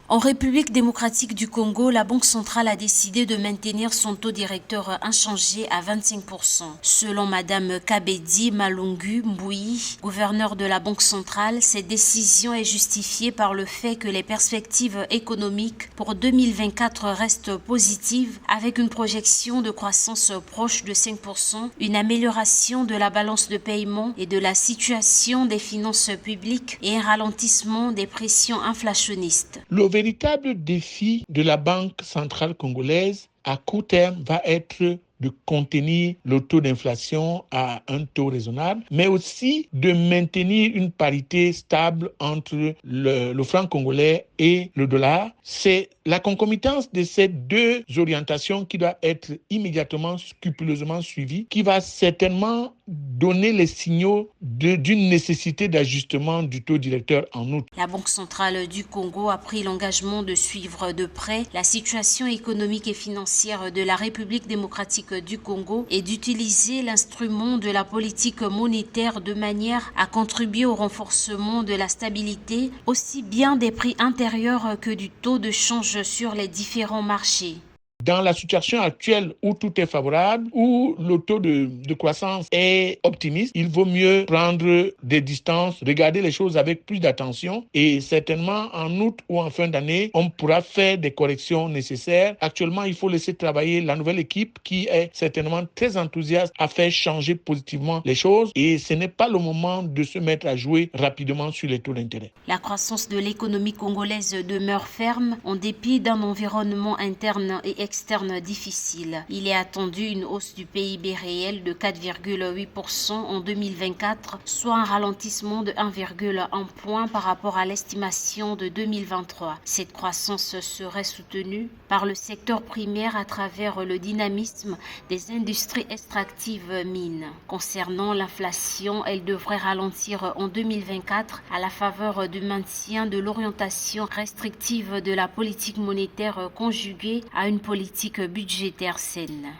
En République démocratique du Congo, la Banque centrale a décidé de maintenir son taux directeur inchangé à 25%. Selon Madame Kabedi Malungu Mbouyi, gouverneur de la Banque centrale, cette décision est justifiée par le fait que les perspectives économiques pour 2024 restent positives avec une projection de croissance proche de 5%, une amélioration de la balance de paiement et de la situation des finances publiques et un ralentissement des pressions inflationnistes. Le véritable défi de la Banque centrale congolaise à court terme va être de contenir le taux d'inflation à un taux raisonnable, mais aussi de maintenir une parité stable entre le franc congolais et le dollar. C'est la concomitance de ces deux orientations qui doit être immédiatement, scrupuleusement suivie, qui va certainement donner les signaux d'une nécessité d'ajustement du taux directeur en août. La Banque centrale du Congo a pris l'engagement de suivre de près la situation économique et financière de la République démocratique du Congo et d'utiliser l'instrument de la politique monétaire de manière à contribuer au renforcement de la stabilité, aussi bien des prix intérieurs que du taux de change sur les différents marchés. Dans la situation actuelle où tout est favorable, où le taux de croissance est optimiste, il vaut mieux prendre des distances, regarder les choses avec plus d'attention et certainement en août ou en fin d'année, on pourra faire des corrections nécessaires. Actuellement, il faut laisser travailler la nouvelle équipe qui est certainement très enthousiaste à faire changer positivement les choses et ce n'est pas le moment de se mettre à jouer rapidement sur les taux d'intérêt. La croissance de l'économie congolaise demeure ferme en dépit d'un environnement interne et externe difficile. Il est attendu une hausse du PIB réel de 4,8% en 2024, soit un ralentissement de 1,1 point par rapport à l'estimation de 2023. Cette croissance serait soutenue par le secteur primaire à travers le dynamisme des industries extractives mines. Concernant l'inflation, elle devrait ralentir en 2024 à la faveur du maintien de l'orientation restrictive de la politique monétaire conjuguée à une politique budgétaire saine.